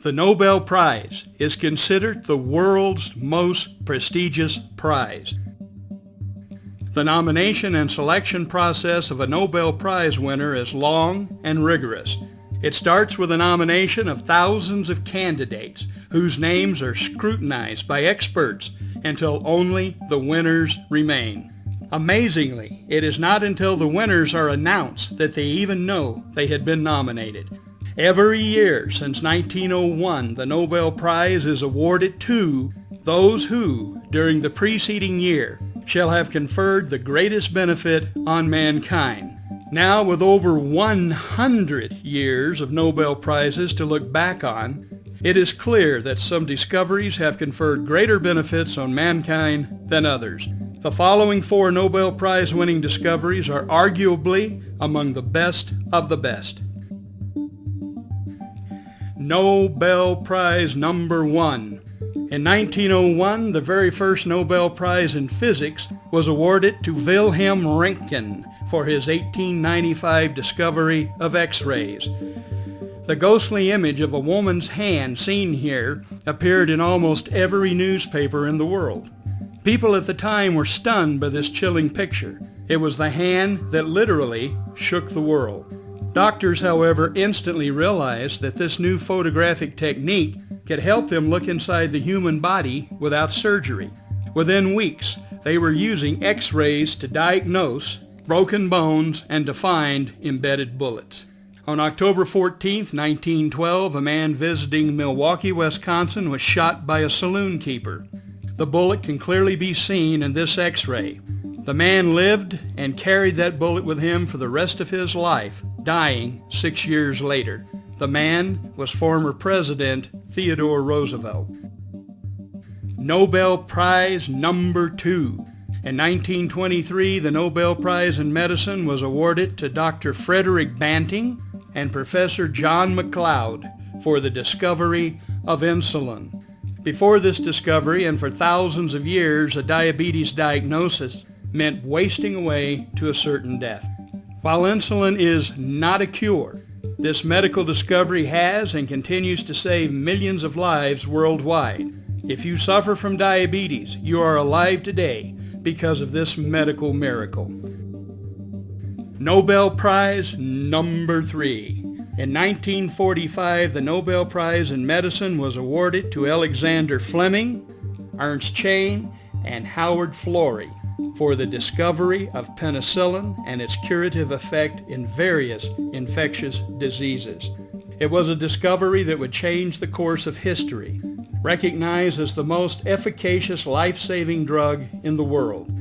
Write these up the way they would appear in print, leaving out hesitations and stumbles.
The Nobel Prize is considered the world's most prestigious prize. The nomination and selection process of a Nobel Prize winner is long and rigorous. It starts with a nomination of thousands of candidates whose names are scrutinized by experts until only the winners remain. Amazingly, it is not until the winners are announced that they even know they had been nominated. Every year since 1901, the Nobel Prize is awarded to those who, during the preceding year, shall have conferred the greatest benefit on mankind. Now, with over 100 years of Nobel Prizes to look back on, it is clear that some discoveries have conferred greater benefits on mankind than others. The following 4 Nobel Prize-winning discoveries are arguably among the best of the best. Nobel Prize number 1. In 1901, the very first Nobel Prize in Physics was awarded to Wilhelm Röntgen for his 1895 discovery of X-rays. The ghostly image of a woman's hand seen here appeared in almost every newspaper in the world. People at the time were stunned by this chilling picture. It was the hand that literally shook the world. Doctors, however, instantly realized that this new photographic technique could help them look inside the human body without surgery. Within weeks, they were using X-rays to diagnose broken bones and to find embedded bullets. On October 14, 1912, a man visiting Milwaukee, Wisconsin was shot by a saloon keeper. The bullet can clearly be seen in this X-ray. The man lived and carried that bullet with him for the rest of his life, dying 6 years later. The man was former President Theodore Roosevelt. Nobel Prize number 2. In 1923, the Nobel Prize in Medicine was awarded to Dr. Frederick Banting and Professor John MacLeod for the discovery of insulin. Before this discovery, and for thousands of years, a diabetes diagnosis meant wasting away to a certain death. While insulin is not a cure, this medical discovery has and continues to save millions of lives worldwide. If you suffer from diabetes, you are alive today because of this medical miracle. Nobel Prize number 3. In 1945, the Nobel Prize in Medicine was awarded to Alexander Fleming, Ernst Chain, and Howard Florey for the discovery of penicillin and its curative effect in various infectious diseases. It was a discovery that would change the course of history, recognized as the most efficacious life-saving drug in the world.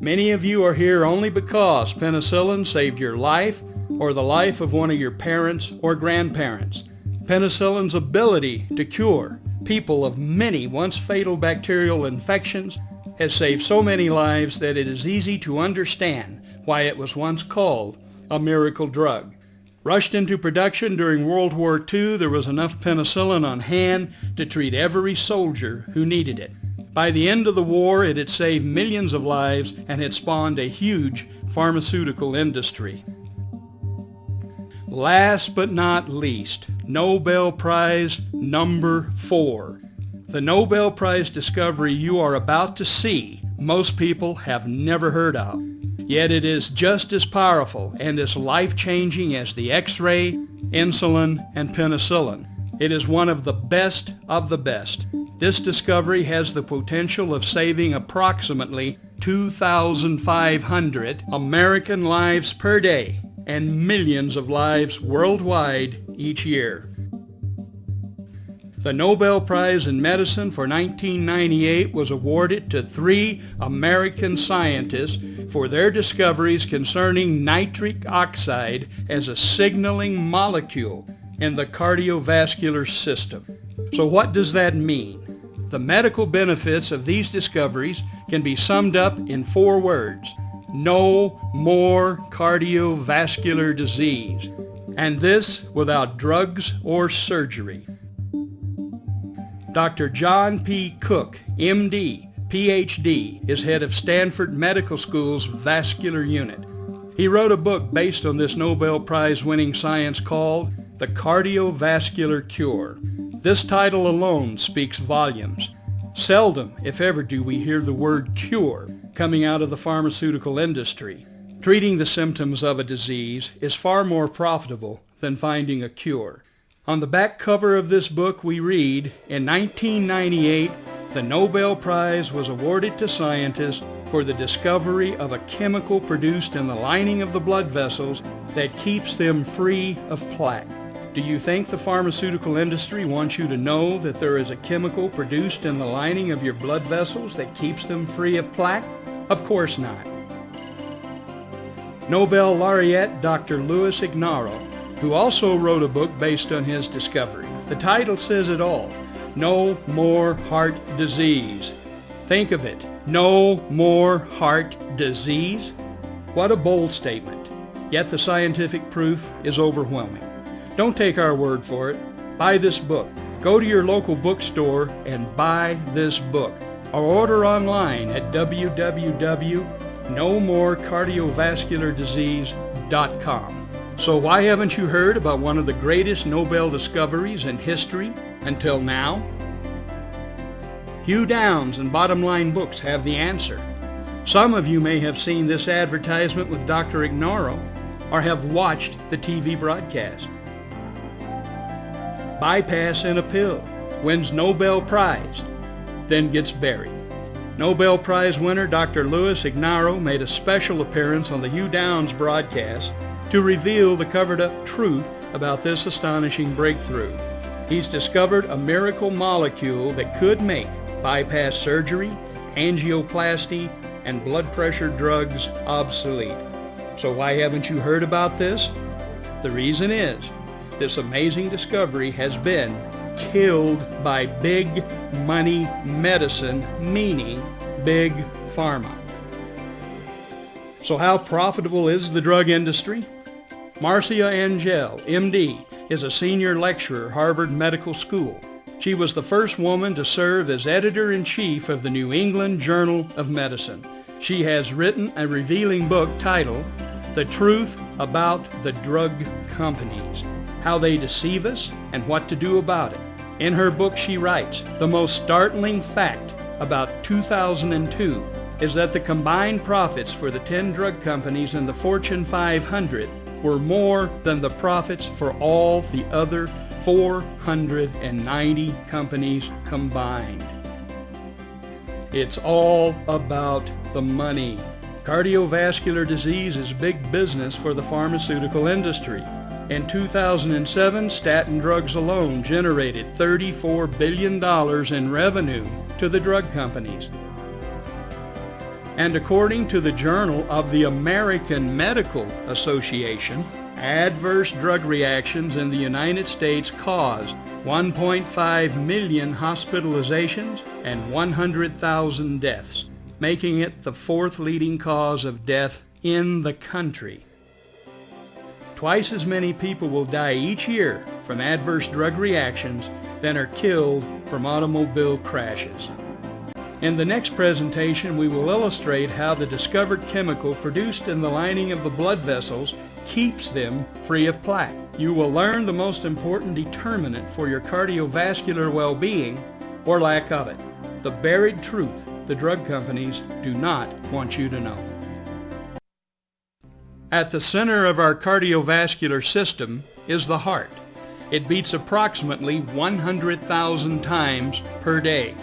Many of you are here only because penicillin saved your life or the life of one of your parents or grandparents. Penicillin's ability to cure people of many once fatal bacterial infections has saved so many lives that it is easy to understand why it was once called a miracle drug. Rushed into production during World War II, there was enough penicillin on hand to treat every soldier who needed it. By the end of the war, it had saved millions of lives and had spawned a huge pharmaceutical industry. Last but not least, Nobel Prize number 4. The Nobel Prize discovery you are about to see, most people have never heard of. Yet it is just as powerful and as life-changing as the X-ray, insulin, and penicillin. It is one of the best of the best. This discovery has the potential of saving approximately 2,500 American lives per day and millions of lives worldwide each year. The Nobel Prize in Medicine for 1998 was awarded to 3 American scientists for their discoveries concerning nitric oxide as a signaling molecule in the cardiovascular system. So what does that mean? The medical benefits of these discoveries can be summed up in 4 words. No more cardiovascular disease. And this without drugs or surgery. Dr. John P. Cook, MD, PhD, is head of Stanford Medical School's vascular unit. He wrote a book based on this Nobel Prize-winning science called The Cardiovascular Cure. This title alone speaks volumes. Seldom, if ever, do we hear the word cure coming out of the pharmaceutical industry. Treating the symptoms of a disease is far more profitable than finding a cure. On the back cover of this book we read, in 1998, the Nobel Prize was awarded to scientists for the discovery of a chemical produced in the lining of the blood vessels that keeps them free of plaque. Do you think the pharmaceutical industry wants you to know that there is a chemical produced in the lining of your blood vessels that keeps them free of plaque? Of course not. Nobel laureate Dr. Louis Ignarro, who also wrote a book based on his discovery. The title says it all. No more heart disease. Think of it. No more heart disease? What a bold statement. Yet the scientific proof is overwhelming. Don't take our word for it. Buy this book. Go to your local bookstore and buy this book. Or order online at www.nomorecardiovasculardisease.com. So why haven't you heard about one of the greatest Nobel discoveries in history until now? Hugh Downs and Bottom Line Books have the answer. Some of you may have seen this advertisement with Dr. Ignarro or have watched the TV broadcast. Bypass in a pill, wins Nobel Prize, then gets buried. Nobel Prize winner Dr. Louis Ignarro made a special appearance on the Hugh Downs broadcast to reveal the covered-up truth about this astonishing breakthrough. He's discovered a miracle molecule that could make bypass surgery, angioplasty, and blood pressure drugs obsolete. So why haven't you heard about this? The reason is, this amazing discovery has been killed by big money medicine, meaning big pharma. So how profitable is the drug industry? Marcia Angel, MD, is a senior lecturer at Harvard Medical School. She was the first woman to serve as editor-in-chief of the New England Journal of Medicine. She has written a revealing book titled The Truth About the Drug Companies, How They Deceive Us and What to Do About It. In her book she writes, the most startling fact about 2002 is that the combined profits for the 10 drug companies in the Fortune 500 were more than the profits for all the other 490 companies combined. It's all about the money. Cardiovascular disease is big business for the pharmaceutical industry. In 2007, statin drugs alone generated $34 billion in revenue to the drug companies. And according to the Journal of the American Medical Association, adverse drug reactions in the United States caused 1.5 million hospitalizations and 100,000 deaths, making it the fourth leading cause of death in the country. Twice as many people will die each year from adverse drug reactions than are killed from automobile crashes. In the next presentation, we will illustrate how the discovered chemical produced in the lining of the blood vessels keeps them free of plaque. You will learn the most important determinant for your cardiovascular well-being, or lack of it, the buried truth the drug companies do not want you to know. At the center of our cardiovascular system is the heart. It beats approximately 100,000 times per day.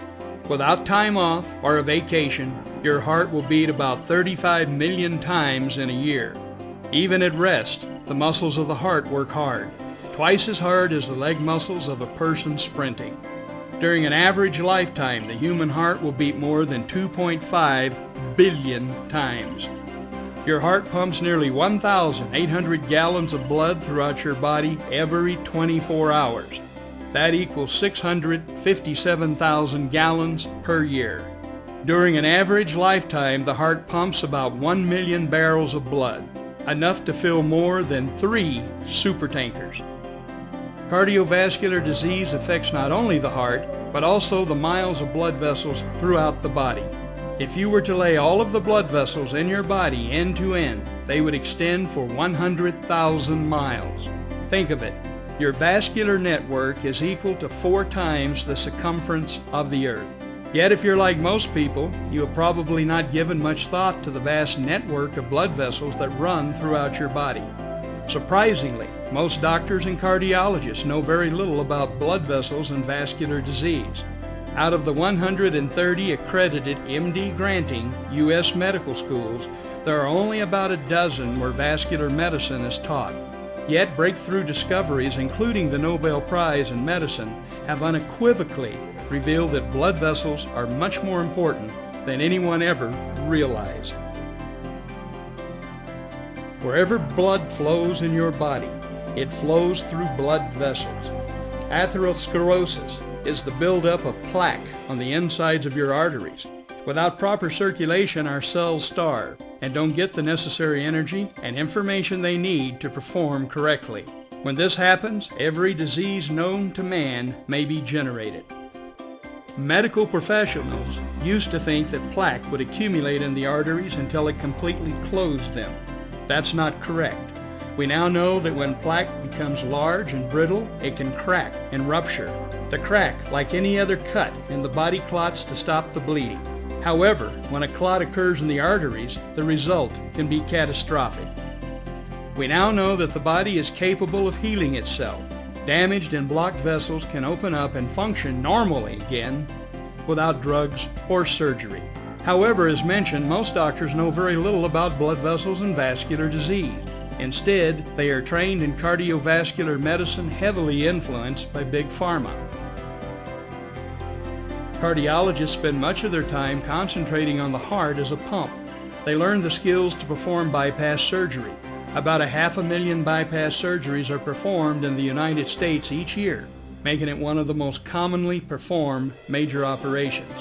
Without time off or a vacation, your heart will beat about 35 million times in a year. Even at rest, the muscles of the heart work hard, twice as hard as the leg muscles of a person sprinting. During an average lifetime, the human heart will beat more than 2.5 billion times. Your heart pumps nearly 1,800 gallons of blood throughout your body every 24 hours. That equals 657,000 gallons per year. During an average lifetime, the heart pumps about 1 million barrels of blood, enough to fill more than 3 supertankers. Cardiovascular disease affects not only the heart, but also the miles of blood vessels throughout the body. If you were to lay all of the blood vessels in your body end to end, they would extend for 100,000 miles. Think of it. Your vascular network is equal to 4 times the circumference of the earth. Yet if you're like most people, you have probably not given much thought to the vast network of blood vessels that run throughout your body. Surprisingly, most doctors and cardiologists know very little about blood vessels and vascular disease. Out of the 130 accredited MD granting U.S. medical schools, there are only about a dozen where vascular medicine is taught. Yet breakthrough discoveries, including the Nobel Prize in Medicine, have unequivocally revealed that blood vessels are much more important than anyone ever realized. Wherever blood flows in your body, it flows through blood vessels. Atherosclerosis is the buildup of plaque on the insides of your arteries. Without proper circulation, our cells starve and don't get the necessary energy and information they need to perform correctly. When this happens, every disease known to man may be generated. Medical professionals used to think that plaque would accumulate in the arteries until it completely closed them. That's not correct. We now know that when plaque becomes large and brittle, it can crack and rupture. The crack, like any other cut in the body, clots to stop the bleeding. However, when a clot occurs in the arteries, the result can be catastrophic. We now know that the body is capable of healing itself. Damaged and blocked vessels can open up and function normally again without drugs or surgery. However, as mentioned, most doctors know very little about blood vessels and vascular disease. Instead, they are trained in cardiovascular medicine heavily influenced by Big Pharma. Cardiologists spend much of their time concentrating on the heart as a pump. They learn the skills to perform bypass surgery. About 500,000 bypass surgeries are performed in the United States each year, making it one of the most commonly performed major operations.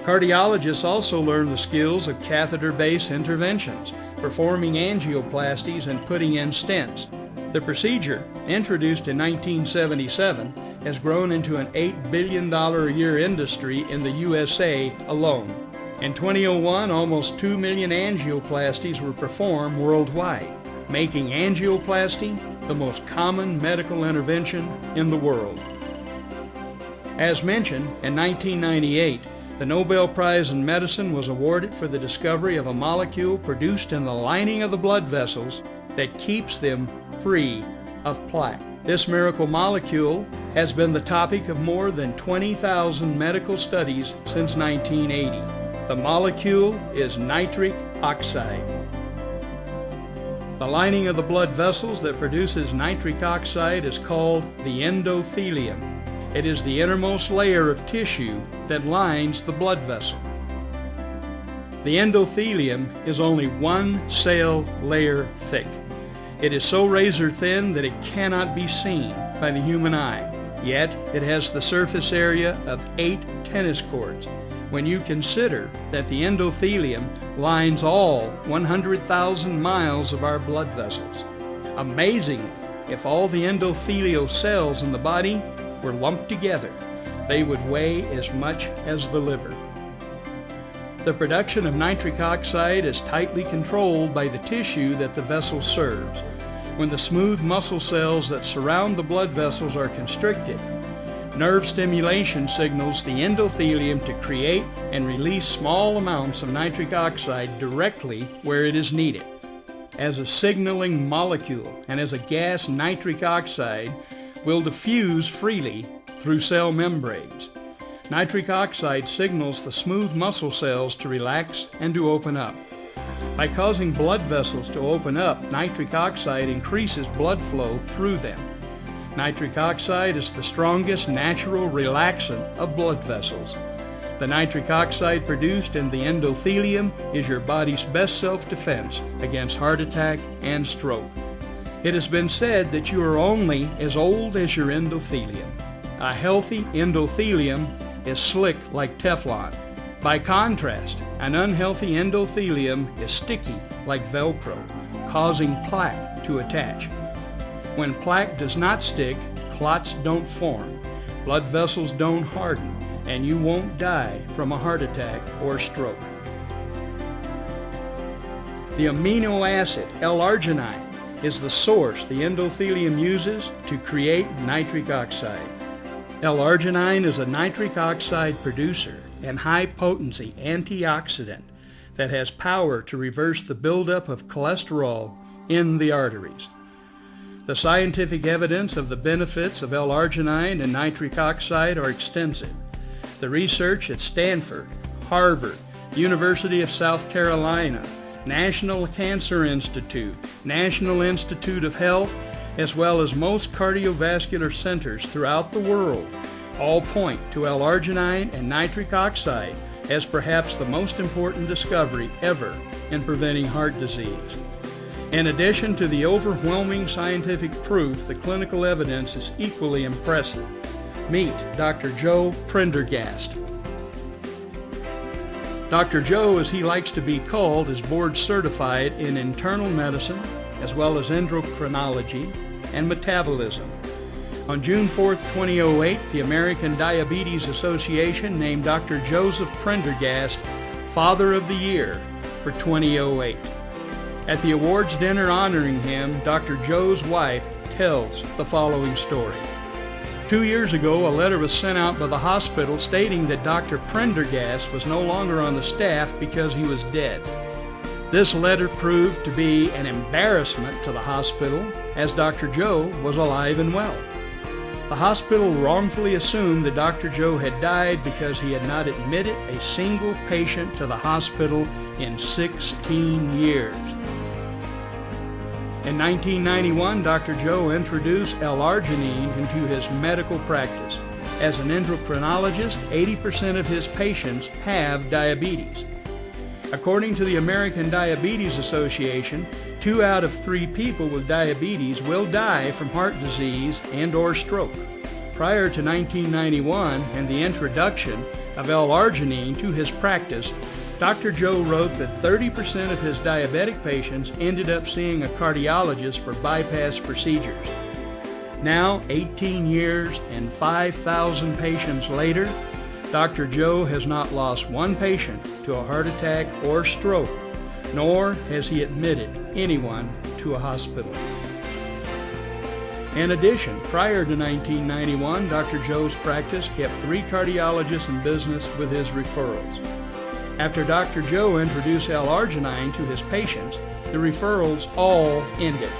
Cardiologists also learn the skills of catheter-based interventions, performing angioplasties and putting in stents. The procedure, introduced in 1977, has grown into an $8 billion a year industry in the USA alone. In 2001, almost 2 million angioplasties were performed worldwide, making angioplasty the most common medical intervention in the world. As mentioned, in 1998, the Nobel Prize in Medicine was awarded for the discovery of a molecule produced in the lining of the blood vessels that keeps them free of plaque. This miracle molecule has been the topic of more than 20,000 medical studies since 1980. The molecule is nitric oxide. The lining of the blood vessels that produces nitric oxide is called the endothelium. It is the innermost layer of tissue that lines the blood vessel. The endothelium is only 1 cell layer thick. It is so razor thin that it cannot be seen by the human eye. Yet it has the surface area of 8 tennis courts. When you consider that the endothelium lines all 100,000 miles of our blood vessels. Amazingly, if all the endothelial cells in the body were lumped together, they would weigh as much as the liver. The production of nitric oxide is tightly controlled by the tissue that the vessel serves. When the smooth muscle cells that surround the blood vessels are constricted, nerve stimulation signals the endothelium to create and release small amounts of nitric oxide directly where it is needed. As a signaling molecule and as a gas, nitric oxide will diffuse freely through cell membranes. Nitric oxide signals the smooth muscle cells to relax and to open up. By causing blood vessels to open up, nitric oxide increases blood flow through them. Nitric oxide is the strongest natural relaxant of blood vessels. The nitric oxide produced in the endothelium is your body's best self-defense against heart attack and stroke. It has been said that you are only as old as your endothelium. A healthy endothelium is slick like Teflon. By contrast, an unhealthy endothelium is sticky like Velcro, causing plaque to attach. When plaque does not stick, clots don't form, blood vessels don't harden, and you won't die from a heart attack or stroke. The amino acid L-Arginine is the source the endothelium uses to create nitric oxide. L-Arginine is a nitric oxide producer and high-potency antioxidant that has power to reverse the buildup of cholesterol in the arteries. The scientific evidence of the benefits of L-Arginine and nitric oxide are extensive. The research at Stanford, Harvard, University of South Carolina, National Cancer Institute, National Institute of Health, as well as most cardiovascular centers throughout the world, all point to L-Arginine and nitric oxide as perhaps the most important discovery ever in preventing heart disease. In addition to the overwhelming scientific proof, the clinical evidence is equally impressive. Meet Dr. Joe Prendergast. Dr. Joe, as he likes to be called, is board certified in internal medicine as well as endocrinology and metabolism. On June 4, 2008, the American Diabetes Association named Dr. Joseph Prendergast Father of the Year for 2008. At the awards dinner honoring him, Dr. Joe's wife tells the following story. 2 years ago, a letter was sent out by the hospital stating that Dr. Prendergast was no longer on the staff because he was dead. This letter proved to be an embarrassment to the hospital, as Dr. Joe was alive and well. The hospital wrongfully assumed that Dr. Joe had died because he had not admitted a single patient to the hospital in 16 years. In 1991, Dr. Joe introduced L-Arginine into his medical practice. As an endocrinologist, 80% of his patients have diabetes. According to the American Diabetes Association, 2 out of 3 people with diabetes will die from heart disease and/or stroke. Prior to 1991 and the introduction of L-Arginine to his practice, Dr. Joe wrote that 30% of his diabetic patients ended up seeing a cardiologist for bypass procedures. Now, 18 years and 5,000 patients later, Dr. Joe has not lost one patient to a heart attack or stroke, nor has he admitted anyone to a hospital. In addition, prior to 1991, Dr. Joe's practice kept 3 cardiologists in business with his referrals. After Dr. Joe introduced L-Arginine to his patients, the referrals all ended.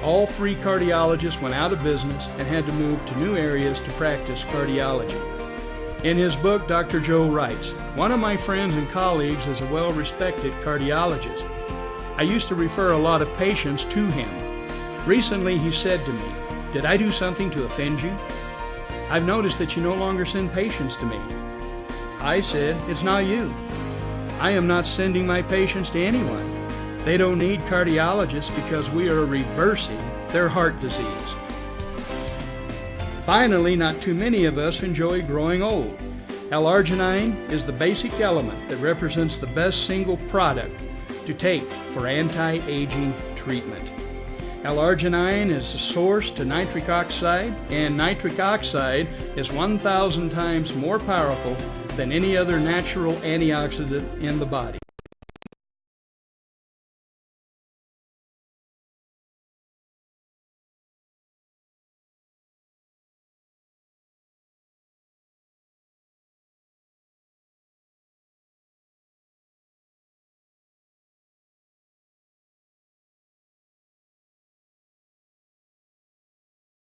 All 3 cardiologists went out of business and had to move to new areas to practice cardiology. In his book, Dr. Joe writes, "One of my friends and colleagues is a well-respected cardiologist. I used to refer a lot of patients to him. Recently he said to me, 'Did I do something to offend you? I've noticed that you no longer send patients to me.' I said, 'It's not you. I am not sending my patients to anyone. They don't need cardiologists because we are reversing their heart disease.'" Finally, not too many of us enjoy growing old. L-Arginine is the basic element that represents the best single product to take for anti-aging treatment. L-Arginine is the source to nitric oxide, and nitric oxide is 1,000 times more powerful than any other natural antioxidant in the body.